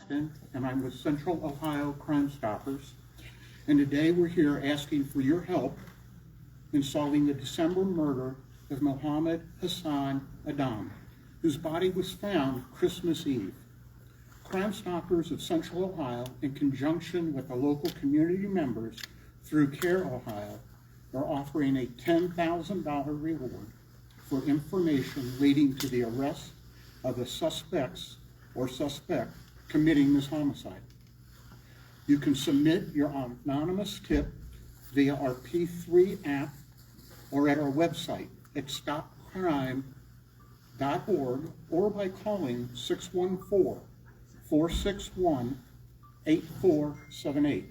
Aadan, and I'm with Central Ohio Crime Stoppers. And today we're here asking for your help in solving the December murder of Mohammed Xasan Aadan, whose body was found Christmas Eve. Crime Stoppers of Central Ohio, in conjunction with the local community members through CARE Ohio, are offering a $10,000 reward for information leading to the arrest of the suspect committing this homicide. You can submit your anonymous tip via our P3 app or at our website at stopcrime.org or by calling 614-461-8478.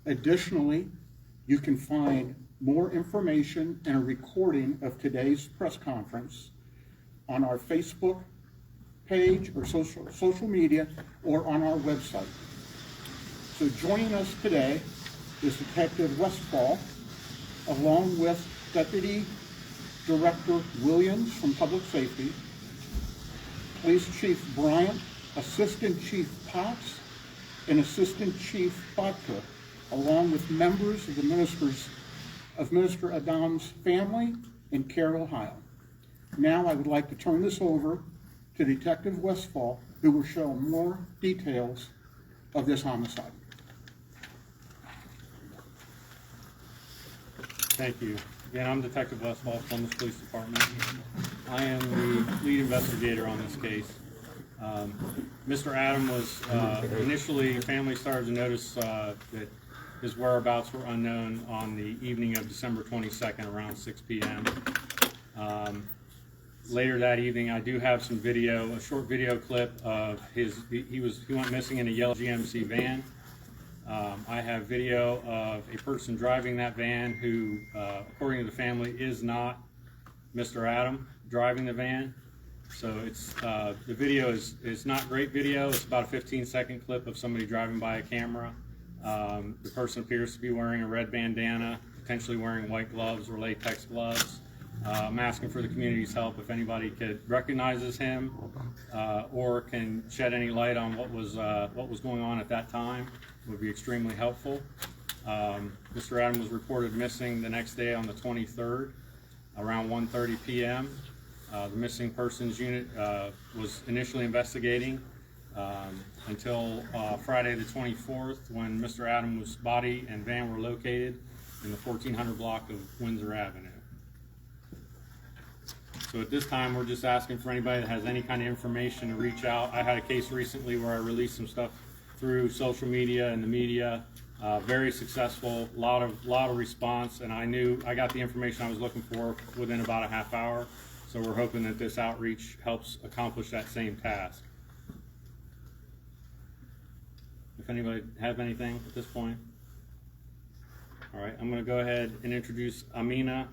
Additionally, you can find more information and a recording of today's press conference on our Facebook page or social media or on our website. So joining us today is Detective Westfall, along with Deputy Director Williams from Public Safety, Police Chief Bryant, Assistant Chief Potts, and Assistant Chief Bodka, along with members of the Minister Aadan's family in CARE Ohio. Now I would like to turn this over to Detective Westfall, who will show more details of this homicide. Thank you. Again, I'm Detective Westfall, Columbus Police Department. I am the lead investigator on this case. Mr. Aadan was initially, family started to notice that his whereabouts were unknown on the evening of December 22nd around 6 p.m. Later that evening, I do have some video, a short video clip of he went missing in a yellow GMC van. I have video of a person driving that van who, according to the family, is not Mr. Aadan driving the van. So it's the video is not great video. It's about a 15-second clip of somebody driving by a camera. The person appears to be wearing a red bandana, potentially wearing white gloves or latex gloves. I'm asking for the community's help if anybody recognizes him or can shed any light on what was going on at that time. It would be extremely helpful. Mr. Aadan was reported missing the next day on the 23rd around 1:30 p.m. The missing persons unit was initially investigating until Friday the 24th, when Mr. Aadan's body and van were located in the 1400 block of Windsor Avenue. So at this time, we're just asking for anybody that has any kind of information to reach out. I had a case recently where I released some stuff through social media and the media. Very successful, lot of response, and I got the information I was looking for within about a half hour. So we're hoping that this outreach helps accomplish that same task. If anybody has anything at this point. All right, I'm going to go ahead and introduce Amina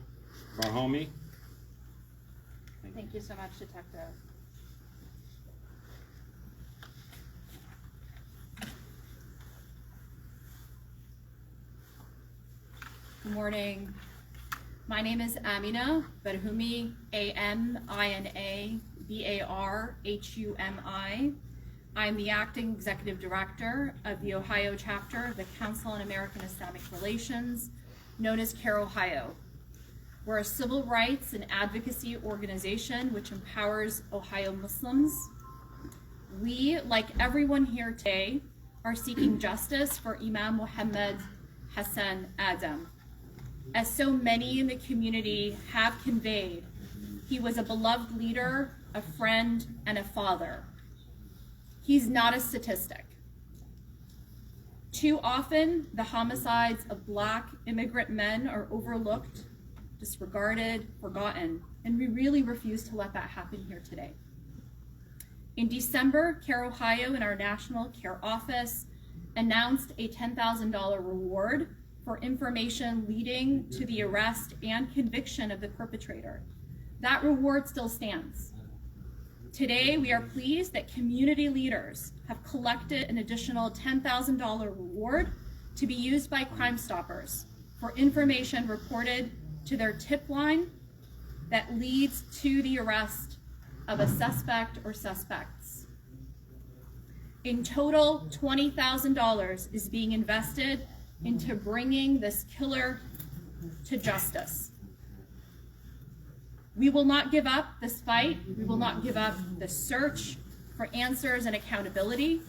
Barhomi. Thank you so much, Detective. Good morning. My name is Amina Barhomi, AMINA-BARHUMI. I'm the Acting Executive Director of the Ohio chapter of the Council on American Islamic Relations, known as CARE Ohio. We're a civil rights and advocacy organization which empowers Ohio Muslims. We, like everyone here today, are seeking justice for Imam Mohammed Xasan Aadan. As so many in the community have conveyed, he was a beloved leader, a friend, and a father. He's not a statistic. Too often, the homicides of Black immigrant men are overlooked, disregarded, forgotten, and we really refuse to let that happen here today. In December, CARE Ohio and our National CARE Office announced a $10,000 reward for information leading to the arrest and conviction of the perpetrator. That reward still stands. Today, we are pleased that community leaders have collected an additional $10,000 reward to be used by Crime Stoppers for information reported to their tip line that leads to the arrest of a suspect or suspects. In total, $20,000 is being invested into bringing this killer to justice. We will not give up this fight. We will not give up the search for answers and accountability.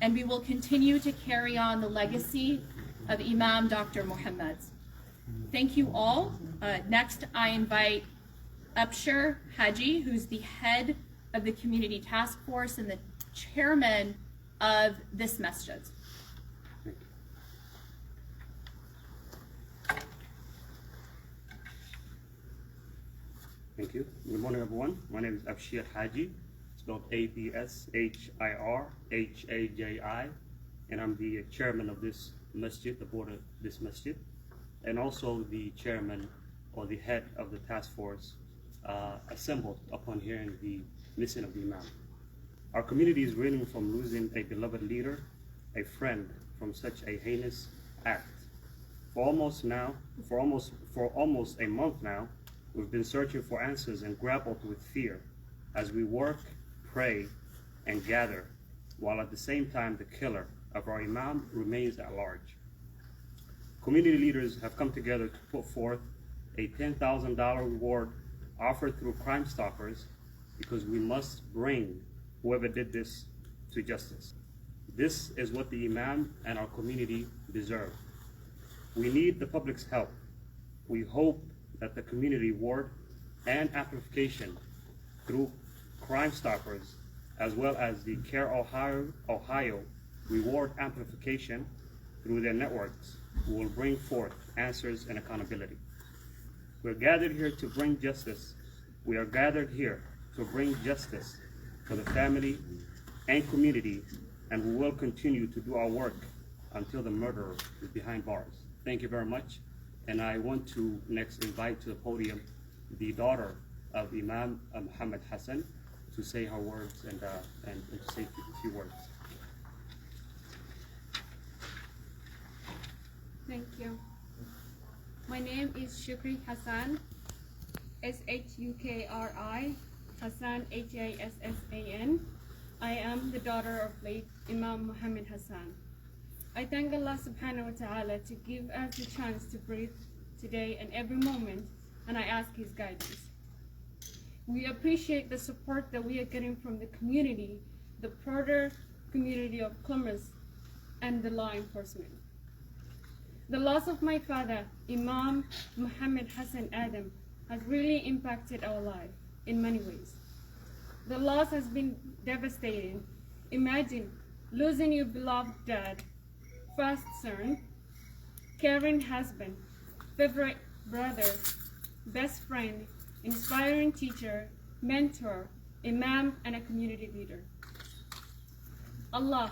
And we will continue to carry on the legacy of Imam Dr. Maxmed. Thank you all. Next, I invite Upshur Haji, who's the head of the Community Task Force and the chairman of this masjid. Thank you. Good morning, everyone. My name is Upshur Haji, spelled A-B-S-H-I-R-H-A-J-I, and I'm the chairman of this masjid, the board of this masjid, and also the chairman or the head of the task force assembled upon hearing the missing of the Imam. Our community is reeling from losing a beloved leader, a friend from such a heinous act. For almost a month now, we've been searching for answers and grappled with fear as we work, pray, and gather, while at the same time the killer of our Imam remains at large. Community leaders have come together to put forth a $10,000 reward offered through Crime Stoppers because we must bring whoever did this to justice. This is what the Imam and our community deserve. We need the public's help. We hope that the community ward and amplification through Crime Stoppers, as well as the Care Ohio reward amplification through their networks, will bring forth answers and accountability. We're gathered here to bring justice. We are gathered here to bring justice for the family and community, and we will continue to do our work until the murderer is behind bars. Thank you very much. And I want to next invite to the podium the daughter of Imam Muhammad Xasan to say her words and to say a few words. Thank you. My name is Shukri Xasan, S-H-U-K-R-I, Xasan, H-A-S-S-A-N. I am the daughter of late Imam Muhammad Xasan. I thank Allah subhanahu wa ta'ala to give us the chance to breathe today and every moment, and I ask His guidance. We appreciate the support that we are getting from the community, the broader community of plumbers, and the law enforcement. The loss of my father, Imam Muhammad Xasan Aadan, has really impacted our life in many ways. The loss has been devastating. Imagine losing your beloved dad, first son, caring husband, favorite brother, best friend, inspiring teacher, mentor, imam, and a community leader. Allah,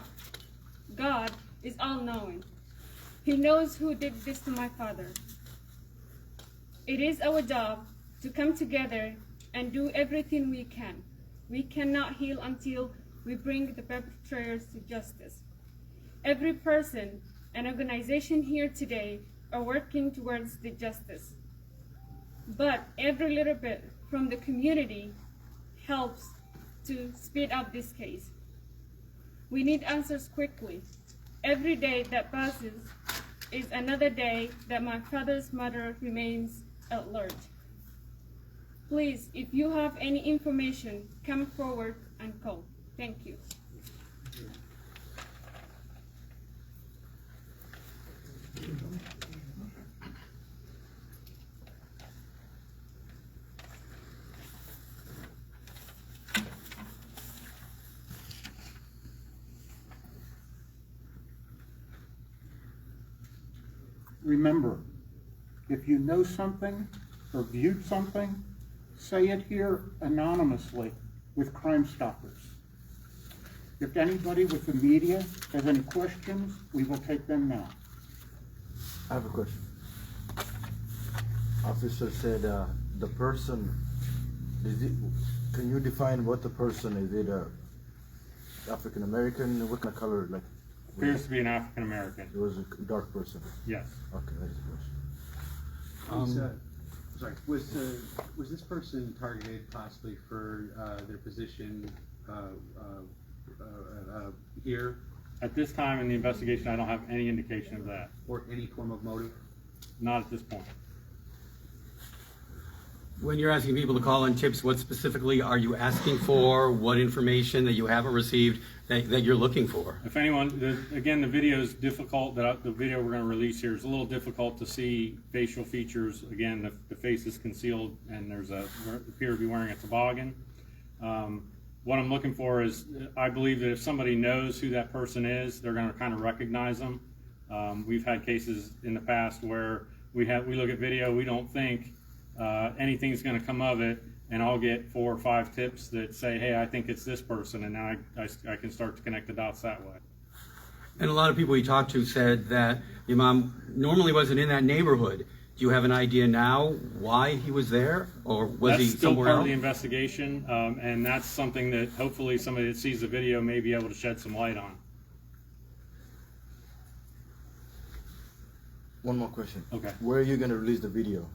God, is all-knowing. He knows who did this to my father. It is our job to come together and do everything we can. We cannot heal until we bring the perpetrators to justice. Every person and organization here today are working towards the justice. But every little bit from the community helps to speed up this case. We need answers quickly. Every day that passes is another day that my father's murder remains alert. Please, if you have any information, come forward and call. Thank you. Remember, if you know something or viewed something, say it here anonymously with Crime Stoppers. If anybody with the media has any questions, we will take them now. I have a question. Officer said the person, can you define what the person is? Is it African American? What kind of color? Like, Appears to be an African American. it was a dark person. Yes. Okay, that's the question. Was this person targeted possibly for their position here, At this time in the investigation, I don't have any indication of that. or any form of motive? Not at this point. When you're asking people to call in tips, what specifically are you asking for? What information that you haven't received that you're looking for? If anyone, again, the video is difficult. The video we're going to release here is a little difficult to see facial features. Again, the face is concealed, and there's appear to be wearing a toboggan. What I'm looking for is, I believe that if somebody knows who that person is, they're going to kind of recognize them. We've had cases in the past where we look at video, we don't think anything's going to come of it, and I'll get 4 or 5 tips that say, hey, I think it's this person, and now I can start to connect the dots that way. And a lot of people we talked to said that the Imam normally wasn't in that neighborhood. Do you have an idea now why he was there, or was he That's still somewhere part else? of the investigation, and that's something that hopefully somebody that sees the video may be able to shed some light on. One more question. Okay. Where are you going to release the video?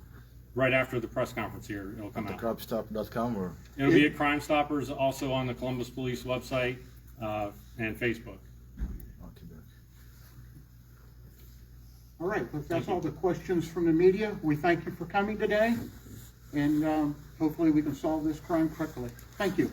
Right after the press conference here, it'll come At out. thecropstop.com or? It'll be at Crime Stoppers, also on the Columbus Police website and Facebook. Okay, good. All right, if that's all the questions from the media, we thank you for coming today, and hopefully we can solve this crime quickly. Thank you.